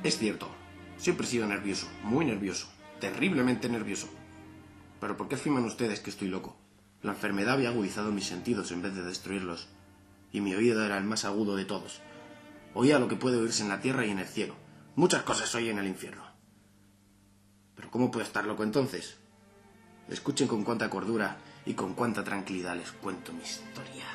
Es cierto, siempre he sido nervioso, muy nervioso, terriblemente nervioso. Pero ¿por qué afirman ustedes que estoy loco? La enfermedad había agudizado mis sentidos en vez de destruirlos, y mi oído era el más agudo de todos. Oía lo que puede oírse en la tierra y en el cielo. Muchas cosas oí en el infierno. ¿Pero cómo puedo estar loco entonces? Escuchen con cuánta cordura y con cuánta tranquilidad les cuento mi historia.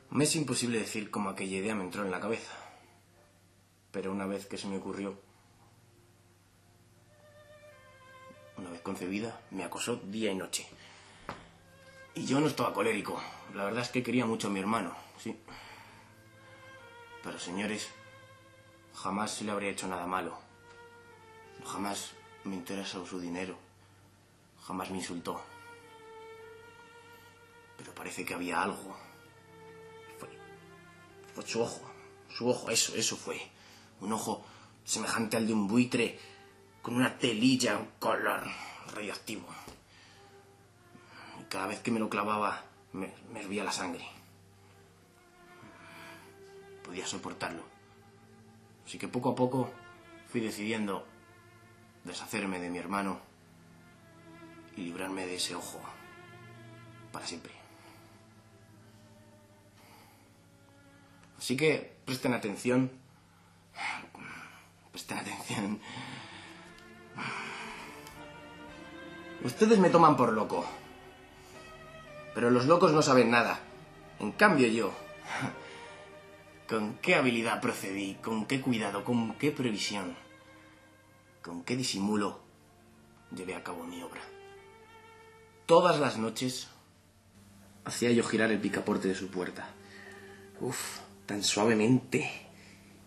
Me es imposible decir cómo aquella idea me entró en la cabeza. Pero una vez que se me ocurrió, una vez concebida, me acosó día y noche. Y yo no estaba colérico. La verdad es que quería mucho a mi hermano, sí. Pero, señores, jamás se le habría hecho nada malo. Jamás me interesó su dinero. Jamás me insultó. Pero parece que había algo. Fue su ojo, eso fue. Un ojo semejante al de un buitre, con una telilla, un color radioactivo. Y cada vez que me lo clavaba, me hervía la sangre. Podía soportarlo. Así que poco a poco fui decidiendo deshacerme de mi hermano y librarme de ese ojo para siempre. Así que presten atención. Presten atención. Ustedes me toman por loco. Pero los locos no saben nada. En cambio yo, con qué habilidad procedí, con qué cuidado, con qué previsión, con qué disimulo llevé a cabo mi obra. Todas las noches hacía yo girar el picaporte de su puerta. Tan suavemente.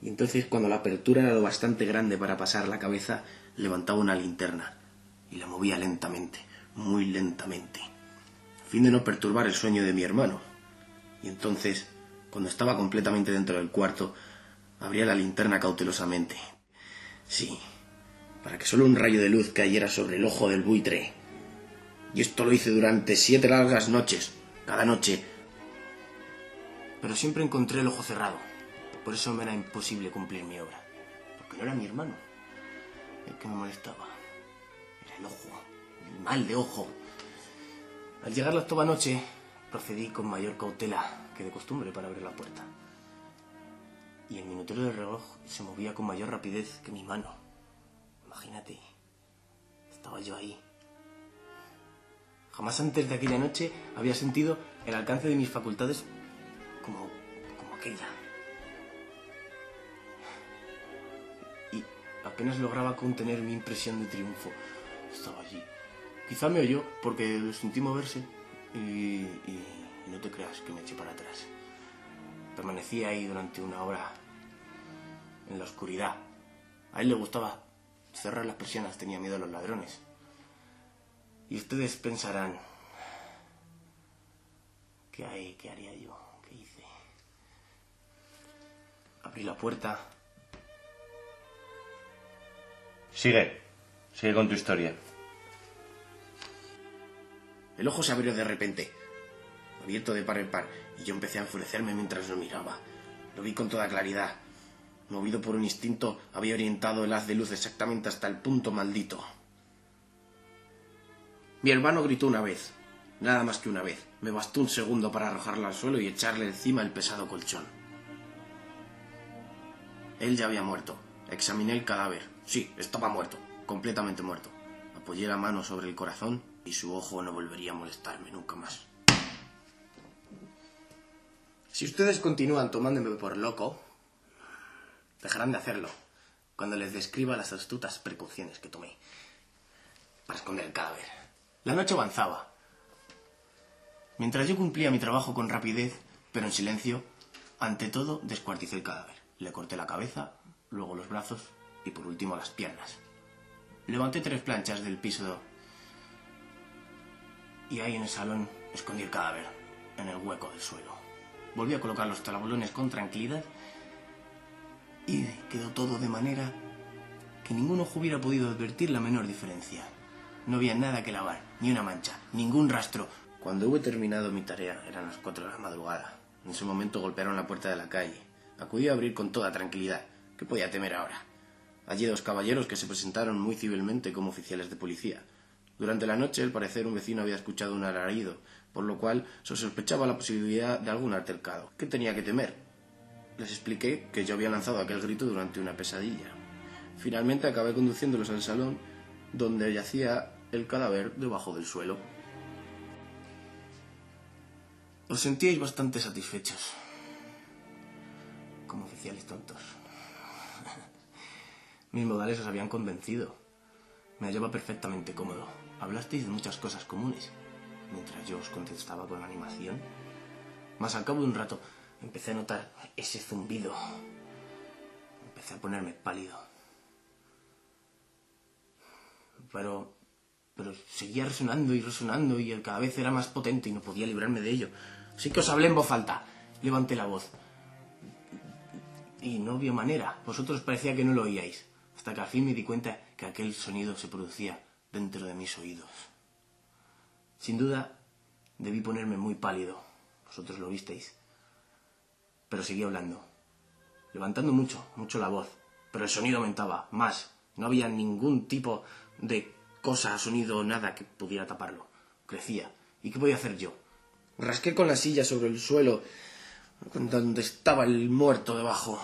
Y entonces, cuando la apertura era lo bastante grande para pasar la cabeza, levantaba una linterna y la movía lentamente, muy lentamente, a fin de no perturbar el sueño de mi hermano. Y entonces, cuando estaba completamente dentro del cuarto, abría la linterna cautelosamente. Sí, para que solo un rayo de luz cayera sobre el ojo del buitre. Y esto lo hice durante 7 largas noches, cada noche. Pero siempre encontré el ojo cerrado. Por eso me era imposible cumplir mi obra. Porque no era mi hermano el que me molestaba. Era el ojo, el mal de ojo. Al llegar la octava noche, procedí con mayor cautela que de costumbre para abrir la puerta. Y el minutero del reloj se movía con mayor rapidez que mi mano. Imagínate, estaba yo ahí. Jamás antes de aquella noche había sentido el alcance de mis facultades como aquella. Y apenas lograba contener mi impresión de triunfo. Estaba allí. Quizá me oyó porque lo sentí moverse y no te creas que me eché para atrás. Permanecí ahí durante una hora en la oscuridad. A él le gustaba cerrar las persianas, tenía miedo a los ladrones. Y ustedes pensarán, ¿qué haría yo? ¿Qué hice? Abrí la puerta. Sigue con tu historia. El ojo se abrió de repente, abierto de par en par, y yo empecé a enfurecerme mientras lo miraba. Lo vi con toda claridad. Movido por un instinto, había orientado el haz de luz exactamente hasta el punto maldito. Mi hermano gritó una vez, nada más que una vez. Me bastó un segundo para arrojarla al suelo y echarle encima el pesado colchón. Él ya había muerto. Examiné el cadáver. Sí, estaba muerto, completamente muerto. Apoyé la mano sobre el corazón y su ojo no volvería a molestarme nunca más. Si ustedes continúan tomándome por loco, dejarán de hacerlo cuando les describa las astutas precauciones que tomé para esconder el cadáver. La noche avanzaba. Mientras yo cumplía mi trabajo con rapidez, pero en silencio, ante todo descuarticé el cadáver. Le corté la cabeza, luego los brazos y por último las piernas. Levanté 3 planchas del piso y ahí en el salón escondí el cadáver. en el hueco del suelo. Volví a colocar los tablones con tranquilidad y quedó todo de manera que ningún ojo hubiera podido advertir la menor diferencia. No había nada que lavar, ni una mancha, ningún rastro. Cuando hube terminado mi tarea, eran las 4 de la madrugada. En ese momento golpearon la puerta de la calle. Acudí a abrir con toda tranquilidad. ¿Qué podía temer ahora? Hallé 2 caballeros que se presentaron muy civilmente como oficiales de policía. Durante la noche, al parecer, un vecino había escuchado un alarido, por lo cual se sospechaba la posibilidad de algún altercado. ¿Qué tenía que temer? Les expliqué que yo había lanzado aquel grito durante una pesadilla. Finalmente acabé conduciéndolos al salón, donde yacía el cadáver debajo del suelo. Os sentíais bastante satisfechos, como oficiales tontos. Mis modales os habían convencido. Me hallaba perfectamente cómodo. Hablasteis de muchas cosas comunes, mientras yo os contestaba con animación. Mas al cabo de un rato empecé a notar ese zumbido. Empecé a ponerme pálido. Pero seguía resonando y cada vez era más potente y no podía librarme de ello. Así que os hablé en voz alta. Levanté la voz. Y no había manera. Vosotros parecía que no lo oíais. Hasta que al fin me di cuenta que aquel sonido se producía dentro de mis oídos. Sin duda, debí ponerme muy pálido. Vosotros lo visteis. Pero seguí hablando. Levantando mucho la voz. Pero el sonido aumentaba, más. No había ningún tipo de cosa, sonido, nada que pudiera taparlo. Crecía. ¿Y qué podía hacer yo? Rasqué con la silla sobre el suelo, donde estaba el muerto debajo.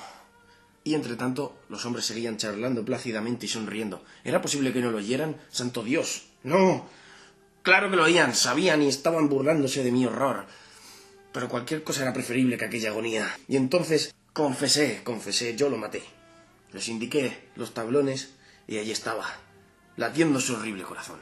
Y entre tanto, los hombres seguían charlando plácidamente y sonriendo. ¿Era posible que no lo oyeran? ¡Santo Dios! ¡No! Claro que lo oían, sabían y estaban burlándose de mi horror. Pero cualquier cosa era preferible que aquella agonía. Y entonces confesé, yo lo maté. Les indiqué los tablones y allí estaba, latiendo su horrible corazón.